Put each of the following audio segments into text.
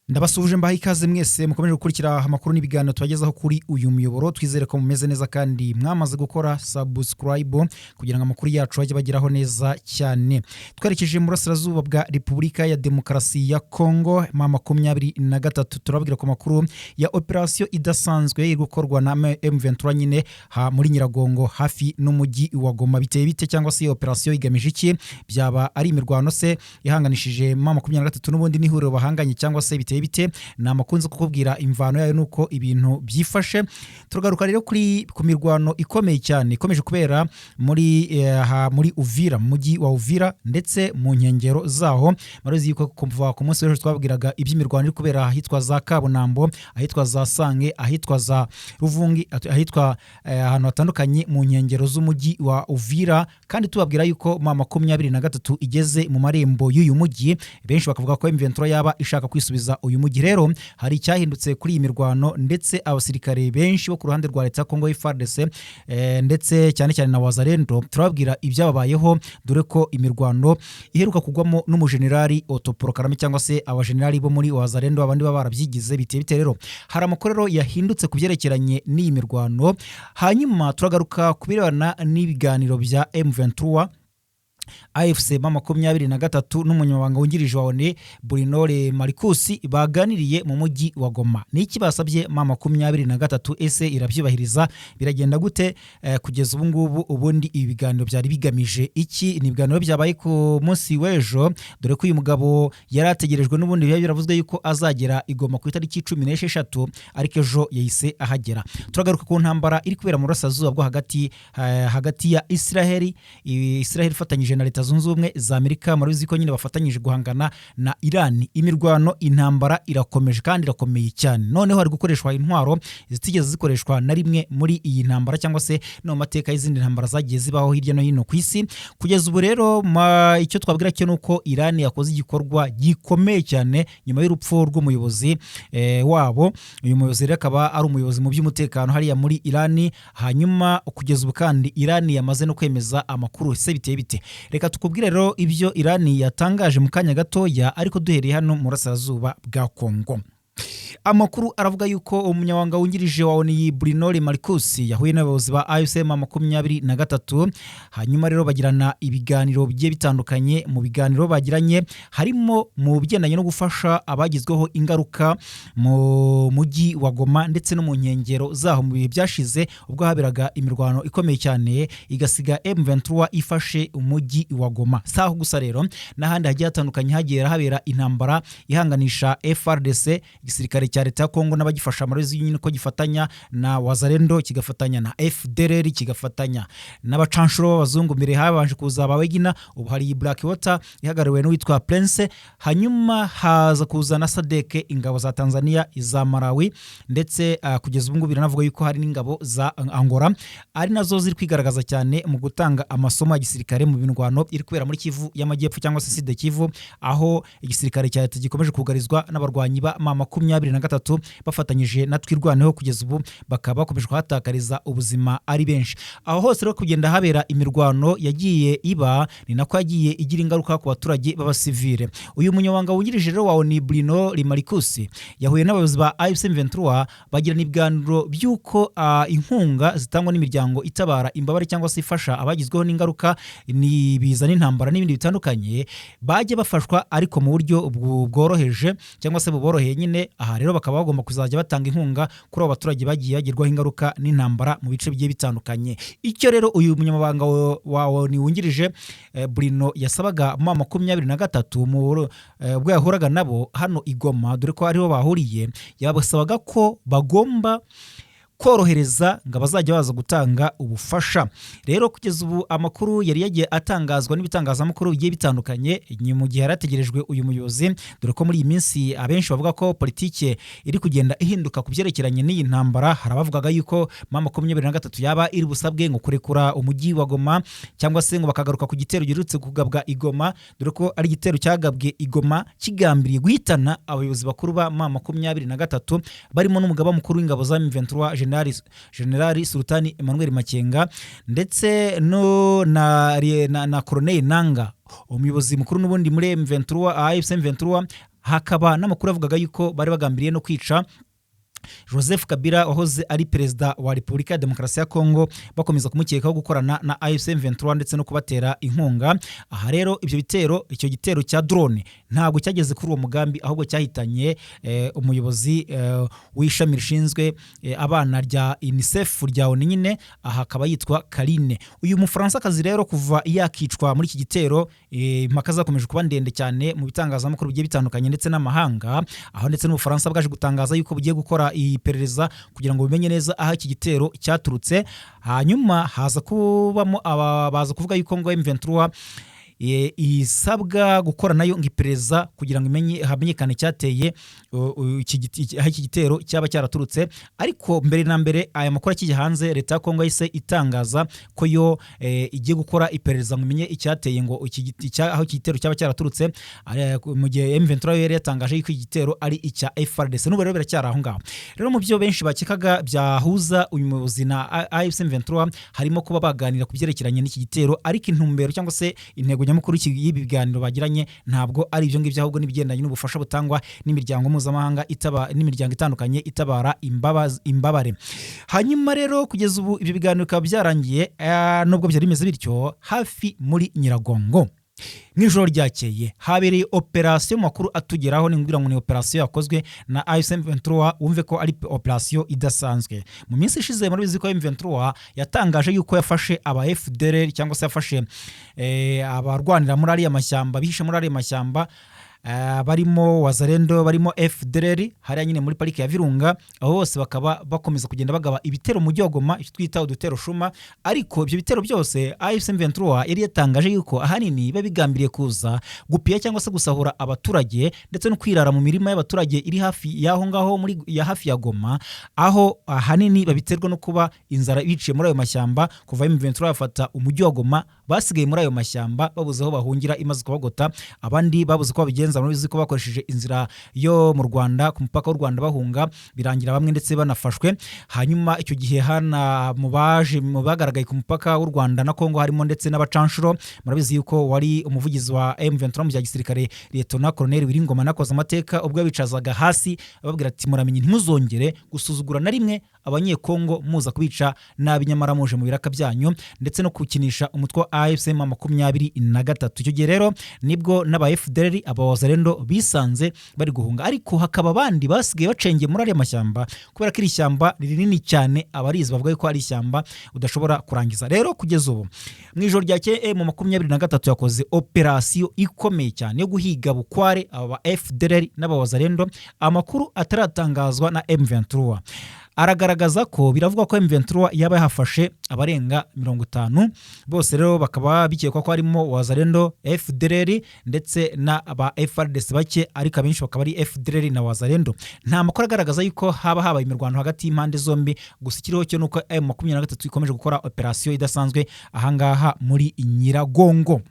Ndabasuje mbaha ikaze mwese mukomeje gukurikira amakuru n'ibiganiro tubagezaho kuri uyu muyoboro. Twizere ko mumeze neza kandi mwamaze gukora subscribe kugira ngo amakuru yacu ajye bageraho neza cyane. Twerekeje mu burasirazuba bwa Repubulika ya Demokarasi ya Kongo M23 turabwira ko makuru ya operation idasanzwe iri gukorwa na M23 nyine muri Nyiragongo hafi n'umujyi wa Goma. Biteye bite cyangwa se operation igamije iki? Byaba ari imirwano se ihanganishije M23 n'ubundi nihuriro bahanganye cyangwa se bite na makunze kukubwira imvano yayo nuko ibintu byifashe. Turagaruka rero ku mirwano ikomeye cyane ikomeje kubera muri Uvira, mujyi wa Uvira ndetse mu nkengero zaho. Marozi yuko kumva ku munsi w'ejo twabwiraga iby'imirwano iri kubera ahitwa za Kabunambo, ahitwa za Sange, ahitwa za Ruvungi, ahitwa ahantu hatandukanye mu nkengero z'umujyi wa Uvira, kandi tubabwira yuko M23 igeze mu marembo y'uyu mujyi. Benshi bakavuga ko M23 yaba ishaka kwisubiza uyu mujyi. Rero hari icyahindutse kuri iyi mirwano, ndetse abasirikare benshi bo ku ruhande rwa leta ya Kongo FARDC ndetse cyane cyane na Wazalendo turababwira ibyababayeho, dore ko imirwano iheruka kugwamo n'umujenerali Otoporo Karame cyangwa se abajenerali bo muri Wazalendo abandi baba barabyigize. Bite rero hari amakorero yahindutse kubyerekeranye n'iyi mirwano. Hanyuma turagaruka kubirebana n'ibiganiro bya M23 AFC M23 n'umunyamabanga wungirije wa ONU Burinore Marikusi baganiriye mu mujyi wa Goma. Niki basabye M23 ese irabyubahiriza? Biragenda gute kugeza ubu ngubu? Ubundi ibi biganiro byari bigamije iki? Ni ibiganiro byabaye ku munsi w'ejo, dore ko uyu mugabo yari ategerejwe n'ubundi biravuzwe yuko azagera igoma ku itariki 16, ariko ejo yahise ahagera. Turagaruka ku ntambara iri kubera mu burasirazuba bwo hagati ya Israel ifatanyije na Leta Zunze Ubumwe za Amerika. Maruzi ko nyine bafatanyije guhangana na Iran. Imirwano, intambara irakomeje kandi irakomeye cyane. Noneho hari gukoreshwa intwaro zitigeze zikoreshwa na rimwe muri iyi ntambara cyangwa se no mateka y'izindi ntambara zagiye zibaho hirya no hino ku isi. Kugeza ubu rero icyo twabwira cyo nuko Iran yakoze igikorwa gikomeye cyane nyuma y'urupfu rw'umuyobozi wabo. Uyu muyobozi rero akaba ari umuyobozi mu by'umutekano hariya muri Iran. Hanyuma kugeza ubu kandi Iran yamaze no kwemeza amakuru. Se biteye bite? Reka tukubwire rero ibyo Iran yatangaje mu kanya gatoya, ariko duhereye hano mu burasirazuba bwa Kongo. Amakuru aravuga yuko umunyamabanga wungirije wa ONU Burinore Marikusi yahuye n'abayobozi ba AFC M23. Hanyuma rero bagirana ibiganiro bigiye bitandukanye. Mu biganiro bagiranye harimo mu bigendanye no gufasha abagizweho ingaruka mu mujyi wa Goma ndetse no mu nkengero zaho mu bihe byashize, ubwo haberaga imirwano ikomeye cyane igasiga M23 ifashe umujyi wa Goma. Saho gusa rero n'ahandi hagiye hatandukanye hagiye habera intambara ihanganisha FARDC, igisirikare cya leta ya Kongo n'abagifasha amarozi nyine ko gifatanya na Wazalendo, kigafatanya na FDLR, kigafatanya n'abacanshuro b'abazungu. Mbere habanje kuza abawegina, ubu hari Blackwater ihagariwe n'uwitwa Prince. Hanyuma haza kuza na SADC, ingabo za Tanzania, iza Malawi, ndetse kugeza ubu ngubu biranavuga yuko hari n'ingabo za Angola ari nazo ziri kwigaragaza cyane mu gutanga amasomo ya gisirikare mu binrwano iri kubera muri Kivu y'Amajyepfo cyangwa se Sud Kivu, aho igisirikare cya leta gikomeje kugarizwa n'abarwanyi ba M23 bafatanyije na Twirwaneho. Kugeza ubu bakaba bakomeje kuhatakariza ubuzima ari benshi. Aho hose rero kugenda habera imirwano yagiye iba, ni nako yagiye igira ingaruka ku baturage b'abasivile. Uyu munyamabanga wungirije rero wa ONU Burinore Marikusi yahuye n'abayobozi ba AFC M23 bagirana ibiganiro by'uko inkunga zitangwa n'imiryango itabara imbabare cyangwa se ifasha abagizweho n'ingaruka biza n'intambara n'ibindi bitandukanye bajye bafashwa, ariko mu buryo bworoheje cyangwa se buboroheye nyine. Aha rero bakaba bagomba kuzajya batanga inkunga kuri abo baturage bagiye bagirwaho ingaruka n'intambara mu bice bigiye bitandukanye. Icyo rero uyu munyamabanga wa ONU wungirije Bruno yasabaga M23 ubwo yahuraga nabo hano igoma, dore ko ariho bahuriye, yabasabaga ko bagomba korohereza ngo bazajya baza gutanga ubufasha. Rero kugeza ubu amakuru yari yagiye atangazwa n'ibitangazamakuru bigiye bitandukanye mu gihe yarategerejwe uyu muyobozi, dore ko muri iyi minsi abenshi bavuga ko politike iri kugenda ihinduka ku byerekeranye n'iyi ntambara. Harabavugaga yuko M23 yaba iri busabwe ngo kurekura umujyi wa Goma, cyangwa se ngo bakagaruka ku gitero giherutse kugabwa igoma, dore ko ari igitero cyagabwe igoma kigambiriye guhitana abayobozi bakuru ba M23 barimo n'umugaba mukuru w'ingabo za M23 Generali Sultani Emmanuel Makenga, ndetse no na Colonel Nanga, umuyobozi mukuru n'ubundi muri M23 AFC M23 hakaba n'amakuru avugaga yuko bari bagambiriye no kwica Joseph Kabila wahoze ari perezida wa Repubulika ya Demokarasi ya Kongo, bakomeza kumukekaho gukorana na AFC M23 ndetse no kubatera inkunga. Aha rero icyo gitero cya drone ntabwo cyageze kuri uwo mugambi, ahubwo cyahitanye umuyobozi w'ishami rishinzwe abana rya UNICEF rya ONU nyine, aha akaba yitwa Karine. Uyu mufaransa kazi rero kuva yakicwa muri iki gitero, impaka zakomeje kuba ndende cyane mu bitangazamakuru bigiye bitandukanye ndetse n'amahanga, aho ndetse n'Ubufaransa bwaje gutangaza yuko bugiye gukora iperereza kugira ngo bimenye neza aho iki gitero cyaturutse. Hanyuma haza kubamo baza kuvuga yuko ngo M23 isabwa gukora nayo ngipereza kugira ngo hamenyekane cyateye iki gitero cyaba cyaraturutse. Ariko mbere na mbere aya makuru akijya hanze, leta ya Kongo yise itangaza ko yo igiye gukora iperereza ngo imenye icyateye ngo aho iki gitero cyaba cyaraturutse, mu gihe M23 yari yatangaje yuko iki gitero ari icya FARDC. N'ubu rero biracyari aho ngaho. Rero mu byo benshi bakekaga byahuza uyu muyobozi na AFC M23 harimo kuba baganira ku byerekeranye n'iki gitero, ariko intumbero cyangwa se intego nyamukuru y'ibi biganiro bagiranye ntabwo ari ibyo ngibyo, ahubwo n'ibigendanye n'ubufasha butangwa n'imiryango mpuzamahanga n'imiryango itandukanye itabara imbabare. Hanyuma rero kugeza ubu ibyo biganiro bikaba byarangiye, nubwo byari bimeze bityo, hafi muri Nyiragongo mw'ijoro ryakeye habereye operasiyo. Makuru atugeraho ningira ngo ni operasiyo yakozwe na AFC M23, wumve ko ari operasiyo idasanzwe. Mu minsi ishize muri biziko M23 yatangaje yuko yafashe aba FDLR cyangwa se yafashe abarwanira muri ari amashyamba, bihishe muri ari amashyamba, barimo Wazalendo, barimo FDLR hariya nyine muri parike ya Virunga. Aho bose bakaba bakomeza kugenda bagaba ibitero mu Goma, icyo twita udutero shuma. Ariko ibyo bitero byose AFC M23 yari yatangaje yuko ahanini babigambiriye kuza gupiya cyangwa se gusahura abaturage ndetse no kwirara mu mirima y'abaturage iri hafi yaho ngaho muri ya hafi ya Goma, aho ahanini babiterwa no kuba inzara biciye muri ayo mashyamba. Kuva M23 yafata umujyi wa Goma, basigaye muri ayo mashyamba babuze aho bahungira imaze kubagota, abandi babuze ko babigenza muri biziko bakoresheje inzira yo mu Rwanda ku mupaka w'u Rwanda bahunga, birangira bamwe ndetse banafashwe. Hanyuma icyo gihe hana mu bagaragaye ku mupaka w'u Rwanda na Kongo harimo ndetse n'abacanshuro. Murabizi yuko wari umuvugizi wa M23 mu gisirikare Lieutenant Colonel Wiringoma nakoze amateka ubwo bicazaga hasi ababwira ati muramenye ntimuzongere gusuzugura na rimwe abanyekongo muza kubica nabi nyamara muje mu biraka byanyu, ndetse no kukinisha umutwe wa AFC M23. Icyo gihe rero nibwo n'aba FDLR Wazalendo bisanze bari guhunga, ariko hakaba abandi basigaye bacengeye muri ari mashyamba kubera ko iri shyamba rinini cyane, abarizi bavuga ko ari ishyamba udashobora kurangiza. Rero kugeza ubu mu ijoro ryakeye M23 yakoze operasiyo ikomeye cyane yo guhiga bukware aba FDLR n'aba Wazalendo. Amakuru ataratangazwa na M23 aragaragaza ko biravugwa ko M23 yaba yahafashe abarenga 50, bose rero bakaba bikekwa ko harimo Wazalendo, FDLR ndetse na aba FARDC bake, ariko abenshi bakaba ari FDLR na Wazalendo. Nta makuru agaragaza yuko haba habaye imirwano hagati y'impande zombi, gusa ikiriho cyo nuko M23 ikomeje gukora operasiyo idasanzwe ahangaha muri Nyiragongo.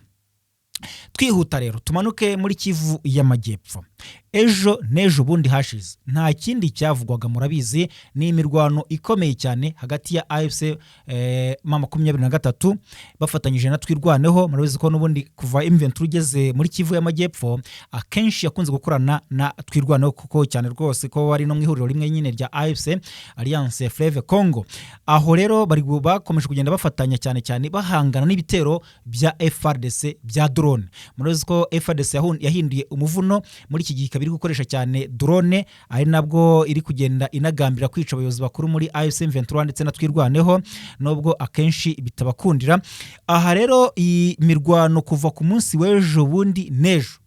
Twihuta rero tumanuke muri Kivu y'Amajyepfo. Ejo nejo bundi hashize nta kindi cyavugwaga, murabizi ni imirwano ikomeye cyane hagati ya AFC M23 bafatanyije na Twirwaneho. Murabizi ko n'ubundi kuva M23 ugeze muri Kivu y'Amajyepfo akenshi yakunze gukorana na Twirwaneho, kuko cyane rwose ko bari no mu ihuriro rimwe nyine rya AFC Alliance Fleuve Congo. Aho rero bari bakomeje kugenda bafatanya cyane cyane bahangana n'ibitero bya FARDC bya drone. Murabizi ko FARDC yahinduye umuvuno muri iki gihe kabiri gukoresha cyane drone, ari nabwo iri kugenda inagambira kwica abayobozi bakuru muri AFC M23 ndetse na Twirwaneho, nubwo akenshi bitabakundira. Aha rero imirwano kuva ku munsi w'ejo bundi nejo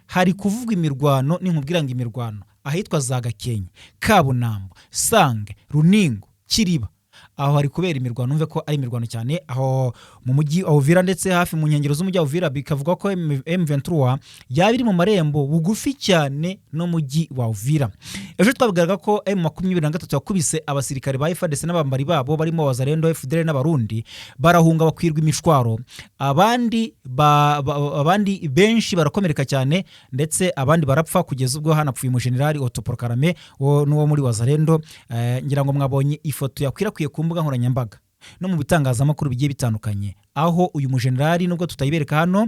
hari kuvugwa imirwano, ninkubwira ngo imirwano ahitwa za Gakenke, Kabunambo, Sange, Runingo, Kiriba, aho hari kubera imirwano. Umve ko ari imirwano cyane aho mu mujyi wa Uvira ndetse hafi mu nkengero z'umujyi wa Uvira, bikavuga ko M23 yabiri mu marembo bugufi cyane no mujyi wa Uvira. Ejo twabwiraga ko M23 yakubise abasirikare ba FARDC n'abambari babo barimo Wazalendo, FDLR n'abarundi, barahunga bakwirwa imishwaro, abandi benshi barakomereka cyane ndetse abandi barapfa, kugeza ubwo hanapfuye mu General Otto Porkarame n'uwo muri Wazalendo. Ngira ngo mwabonye ifoto yakwirakwiye ku mbuga nkoranyambaga no mu bitangazamakuru bigiye bitandukanye, aho uyu mujenerali nubwo tutayibereka hano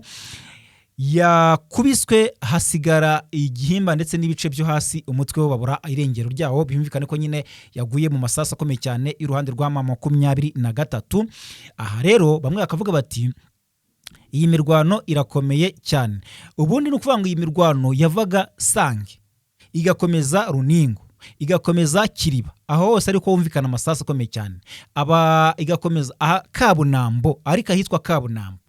yakubiswe hasigara igihimba ndetse n'ibice byo hasi, umutwe we babura irengero ryawo. Bimvikane ko nyine yaguye mu masasu akomeye cyane iruhande rwa M23. Aha rero bamwe bakavuga bati iyi mirwano irakomeye cyane. Ubundi ni ukuvuga ngo iyi mirwano yavaga Sange igakomeza Runingo igakomeza Kiriba, aho hose ariko humvikana amasasu akomeye cyane, igakomeza Kabunambo, ariko ahitwa Kabunambo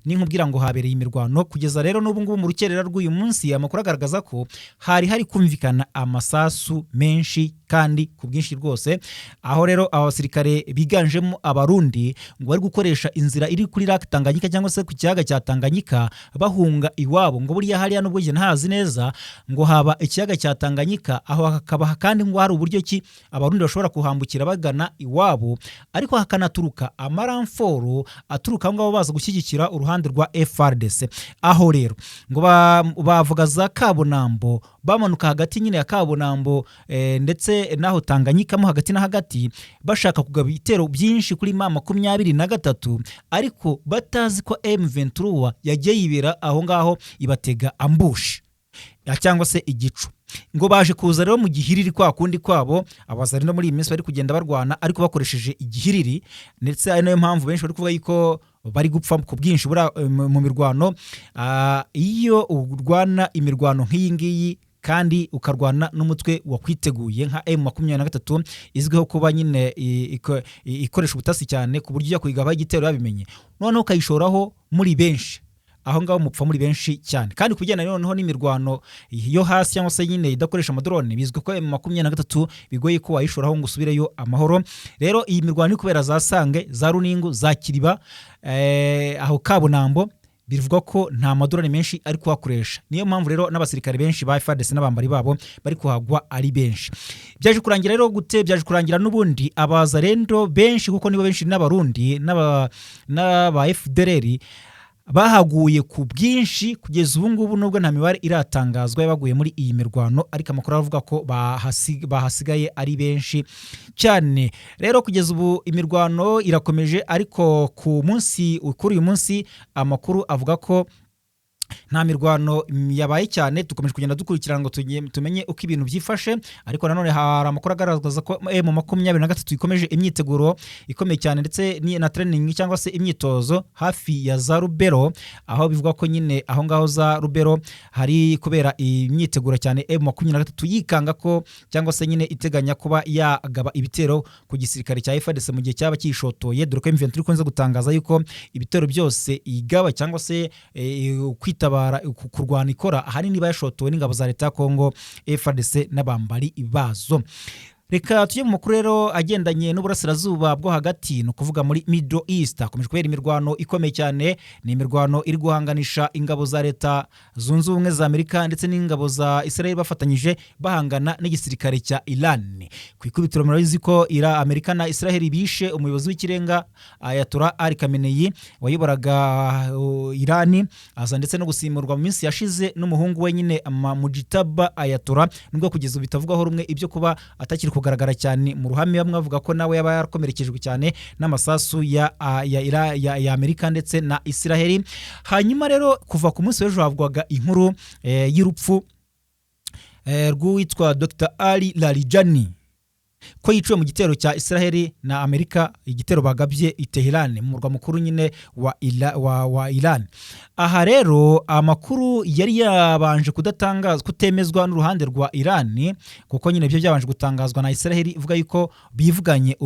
ni nkubwira ngo habereye imirwano kugeza rero n'ubu ngubu mu rukerera rw'uyu munsi. Amakuru agaragaza ko hari kumvikana amasasu menshi kandi ku bwinshi rwose, aho rero abasirikare biganjemo abarundi ngo bari gukoresha inzira iri kuri Lac Tanganyika cyangwa se ku kiyaga cya Tanganyika bahunga iwabo. Ngo buriya hariya nubwo je ntazi neza ngo haba ikiyaga cya Tanganyika, aho hakaba kandi ngo hari uburyo ki abarundi bashobora kuhambukira bagana iwabo, ariko hakanaturuka amaramforo aturuka ngo baza gushyigikira uruhande rwa FRDC. Aho rero ngo bavuga za Kabunambo bamanuka hagati nyine ya Kabunambo ndetse naho Tanganyika mo hagati na hagati, bashaka kugaba ibitero byinshi kuri M23, ariko batazi ko M23 yagiye yibera aho ngaho ibatega ambush cyangwa se igicu. Ngo baje kuza rero mu gihiriri kwa kundi kwabo, abazari no muri iyi minsi bari kugenda barwana ariko bakoresheje igihiriri, ndetse ari nayo mpamvu benshi bari kuvuga yuko bari gupfa ku bwinshi mu mirwano. Iyo urwana imirwano nk'iyi ngiyi kandi ukarwana n'umutwe wakwiteguye nka M23 izwiho kuba nyine ikoresha ubutasi cyane ku buryo kuyigaba igitero yabimenye, noneho ukayishoraho muri benshi, aho ngaho mupfa muri benshi cyane. Kandi kugenda noneho n'imirwano yo hasi cyangwa se nyine idakoresha amadrone, bizwi ko M23 bigoye ko wayishoraho ngo usubireyo amahoro. Rero iyi mirwano iri kubera za Sange, za Runingo, za Kiriba, aho Kabunambo, bivuga ko nta madrone menshi ari kuhakoresha. Niyo mpamvu rero n'abasirikare benshi ba FARDC n'abambari babo bari kuhagwa ari benshi. Byaje kurangira rero gute? Byaje kurangira n'ubundi abazarendo benshi, kuko nibo benshi n'abarundi n'aba FDLR bahaguye ku bwinshi kugeza ubu ngubu, nubwo nta mibare iratangazwa yabaguye muri iyi mirwano, ariko amakuru avuga ko bahasigaye ari benshi cyane. Rero kugeza ubu imirwano irakomeje, ariko kuri uyu munsi amakuru avuga ko nta mirwano yabaye cyane. Dukomeje kugenda dukurikirana ngo tumenye uko ibintu byifashe, ariko nanone hari amakuru agaragaza ko M23 ikomeje imyiteguro ikomeye cyane ndetse na training cyangwa se imyitozo hafi ya za Rubero, aho bivuga ko nyine aho ngaho za Rubero hari kubera imyiteguro cyane. M23 yikanga ko cyangwa se nyine iteganya kuba yagaba ibitero ku gisirikare cya FARDC mu gihe cyaba kishotoye, dore ko M23 ikunze gutangaza yuko ibitero byose igaba cyangwa se kwitabara kurwana ikora ahanini bayashotowe n'ingabo za leta ya Kongo, FARDC n'abambari bazo. Reka tujye mu makuru rero agendanye n'uburasirazuba bwo hagati, no kuvuga muri Middle East. Akomeje kubera imirwano ikomeye cyane, ni imirwano iri guhanganisha ingabo za leta zunze ubumwe za Amerika ndetse n'ingabo za Israel bafatanyije bahangana n'igisirikare cya Iran. Ku ikubitiro murabizi ko Amerika na Israel bishe umuyobozi w'ikirenga Ayatollah Ali Khamenei wayoboraga Iran, aza ndetse no gusimurwa mu minsi yashize n'umuhungu we nyine Mujtaba Ayatollah, nubwo kugeza bitavugaho rumwe ibyo kuba atakiri kugaragara cyane mu ruhame. Bamwe bavuga ko nawe yaba yarakomerekejwe cyane n'amasasu ya Amerika ndetse na Israel. Hanyuma rero kuva ku munsi w'ejo havugwaga inkuru y'urupfu rw'uwitwa Dr. Ali Larijani, ko yiciwe mu gitero cya Israel na Amerika, igitero bagabye i Tehran mu murwa mukuru nyine wa Iran. Aha rero amakuru yari yabanje kutemezwa n'uruhande rwa Iran, kuko nyine byo byabanje gutangazwa na Israel ivuga yuko bivuganye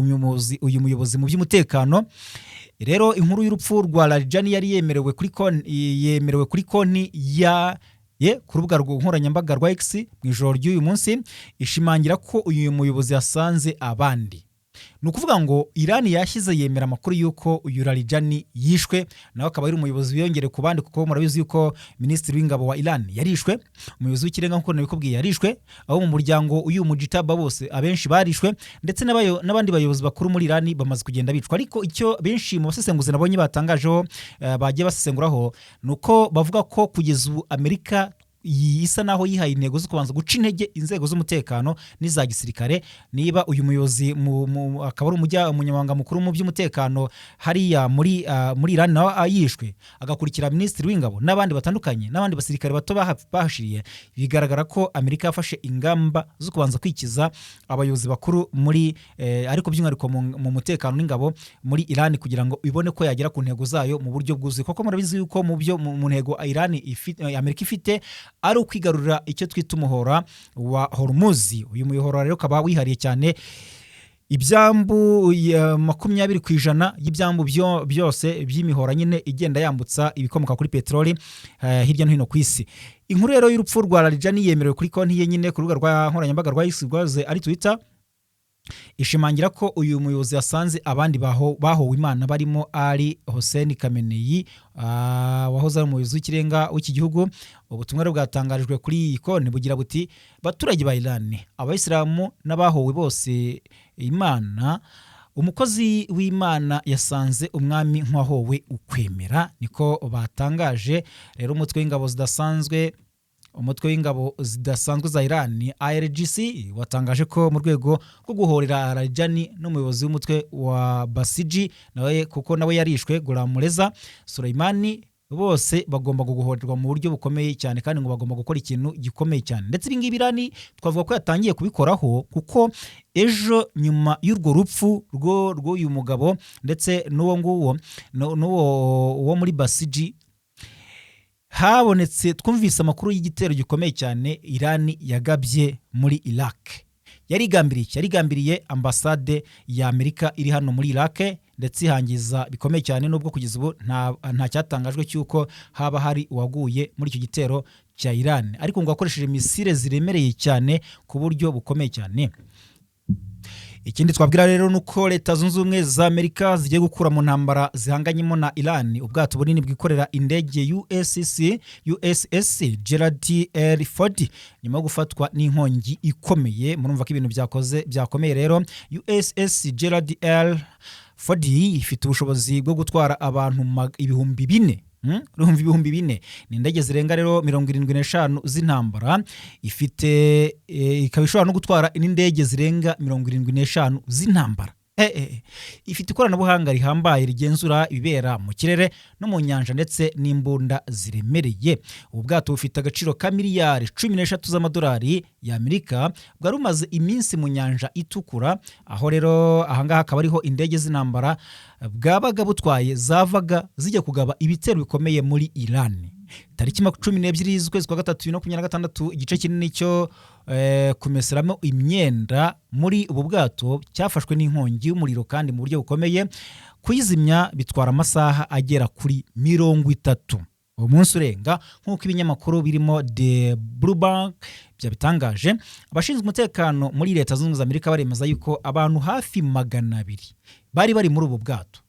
uyu muyobozi mu by'umutekano. Rero inkuru y'urupfu rwa Larijani yari yemerewe kuri konti ku rubuga nkoranyambaga rwa X mu ijoro ry'uyu munsi, ishimangira ko uyu muyobozi yasanze abandi. Ni ukuvuga ngo Iran yashyize yemera amakuru yuko uyu Larijani yishwe, nawe akaba ari umuyobozi wiyongere ku bandi, kuko murabizi yuko minisitiri w'ingabo wa Iran yarishwe, umuyobozi w'ikirenga nk'uko nabikubwiye yarishwe, abo mu muryango uyu Mujtaba bose abenshi barishwe, ndetse n'abandi bayobozi bakuru muri Iran bamaze kugenda bicwa. Ariko icyo benshi mu basesenguzi nabonye batangajeho bagiye basesenguraho, nuko bavuga ko kugeza ubu Amerika isa naho yihaye intego zo kubanza guca intege inzego z'umutekano n'iza gisirikare. Niba uyu muyobozi akaba ari umunyamabanga mukuru mu by'umutekano hariya muri Iran nawe ayishwe, agakurikira minisitiri w'ingabo n'abandi batandukanye n'abandi basirikare bato bahashiriye, bigaragara ko Amerika yafashe ingamba zo kubanza kwikiza abayobozi bakuru muri ariko by'umwihariko mu mutekano n'ingabo muri Iran, kugira ngo ibone ko yagera ku ntego zayo mu buryo bwuzuye. Kuko murabizi yuko mu ntego Amerika ifite ari ukwigarurira icyo twita umuhora wa Hormuz. Uyu muhora rero ukaba wihariye cyane ibyambu 20% y'ibyambu byose by'imihora nyine igenda yambutsa ibikomoka kuri peteroli hirya no hino ku isi. Inkuru rero y'urupfu rwa Larijani yemerewe kuri konti ye nyine ku rubuga rwa nkoranyambaga rwa X rwaze ari Twitter, ishimangira ko uyu muyobozi yasanze abandi bahowe Imana barimo Ali Hossein Khamenei wahoze ari umuyobozi w'ikirenga w'iki gihugu. Ubutumwa rero bwatangarijwe kuri iyi konti bugira buti: baturage ba Iran, abayisilamu n'abahowe bose Imana, umukozi w'Imana yasanze umwami nk'uwahowe ukwemera. Niko batangaje. Rero umutwe w'ingabo zidasanzwe za Iran IRGC watangaje ko mu rwego rwo guhorera Larijani n'umuyobozi w'umutwe wa Basiji kuko nawe yarishwe Ghulam-Reza Soleimani, bose bagomba guhorerwa mu buryo bukomeye cyane kandi ngo bagomba gukora ikintu gikomeye cyane. Ndetse ibingibi Iran twavuga ko yatangiye kubikoraho, kuko ejo nyuma y'urwo rupfu rw'uyu mugabo ndetse n'uwo muri Basiji, habonetse twumvise amakuru y'igitero gikomeye cyane Iran yagabye muri Iraq. yarigambiriye ambasade ya Amerika iri hano muri Iraq, ndetse ihangiza bikomeye cyane, nubwo kugeza ubu nta cyatangajwe cyuko haba hari uwaguye muri icyo gitero cya Iran, ariko ngo akoresheje misile ziremereye cyane ku buryo bukomeye cyane. Ikindi twabwira rero nuko Leta Zunze Ubumwe za Amerika zigiye gukura mu ntambara zihanganyemo na Iran ubwato bunini bwikorera indege USS Gerald R. Ford nyuma yo gufatwa n'inkongi ikomeye. Murumva ko ibintu byakomeye rero. USS Gerald R. Ford ifite ubushobozi bwo gutwara abantu ibihumbi 4. Ibihumbi 4 ni indege zirenga rero 75 z'intambara, ikaba ishobora no gutwara n'indege zirenga 75 z'intambara. Ifite ikoranabuhanga rihambaye rigenzura ibibera mu kirere no mu nyanja ndetse n'imbunda ziremereye. Ubu bwato bufite agaciro ka miliyari 13 z'amadolari y'Amerika, bwari bumaze iminsi mu nyanja itukura, aho rero ahangaha akaba ariho indege z'intambara bwabaga butwaye zavaga zijya kugaba ibitero bikomeye muri Iran. Tariki 12 z'ukwezi kwa 3 2026 igice kinini cyo kumeseramo imyenda muri ubu bwato cyafashwe n'inkongi y'umuriro kandi mu buryo bukomeye. Kuyizimya bitwara amasaha agera kuri 30 umunsi urenga, nk'uko ibinyamakuru birimo The Bloomberg byabitangaje. Abashinzwe umutekano muri Leta Zunze Ubumwe za Amerika baremeza yuko abantu hafi 200 bari muri ubu bwato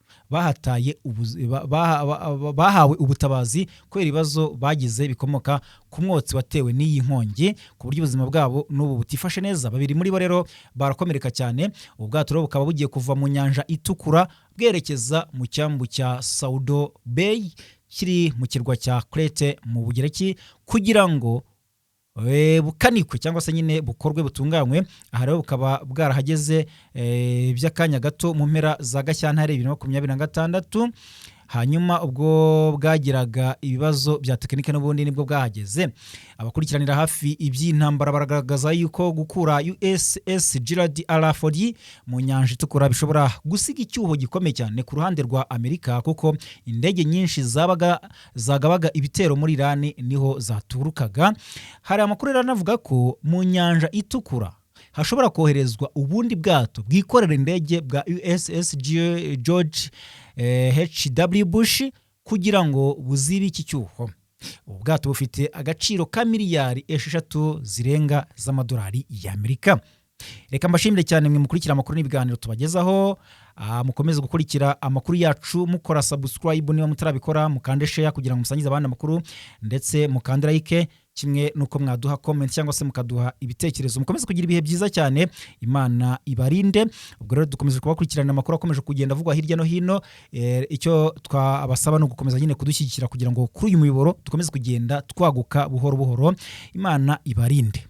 bahawe ubutabazi kubera ibibazo bagize bikomoka ku mwotsi watewe n'iyi nkongi, ku buryo ubuzima bwabo n'ubu butifashe neza. 2 muri bo rero barakomereka cyane. Ubwato rero bukaba bugiye kuva mu nyanja itukura bwerekeza mu cyambu cya Saudo Bay kiri mu kirwa cya Crete mu Bugereki, kugira ngo bukanikwe cyangwa se nyine bukorwe butunganywe. Aha rero bukaba bwarahageze by'akanya gato mu mpera za Gashyantare 2026, hanyuma ubwo bwagiraga ibibazo bya tekinike n'ubundi nibwo bwahageze. Abakurikiranira hafi iby'intambara baragaragaza yuko gukura USS Gerald R. Ford mu nyanja itukura bishobora gusiga icyuho gikomeye cyane ku ruhande rwa Amerika, kuko indege nyinshi zagabaga ibitero muri Iran niho zaturukaga. Hari amakuru anavuga ko mu nyanja itukura hashobora koherezwa ubundi bwato bwikorera indege bwa USS George H.W. Bush kugira ngo buzibe iki cyuho. Ubwato bufite agaciro ka miliyari 6 zirenga z'amadolari y'Amerika. Reka mbashimire cyane mwe mukurikira amakuru n'ibiganiro tubagezaho. Mukomeze gukurikira amakuru yacu mukora subscribe niba mutarabikora, mukande share kugira ngo musangize abandi amakuru, ndetse mukande like kimwe nuko mwaduha comment cyangwa se mukaduha ibitekerezo. Mukomeze kugira ibihe byiza cyane, Imana ibarinde. Ubwo rero dukomeze kubakurikirana amakuru akomeje kugenda avugwa hirya no hino. Icyo twabasaba no gukomeza nyine kudushyigikira kugira ngo kuri uyu muyoboro dukomeze kugenda twaguka buhoro buhoro. Imana ibarinde.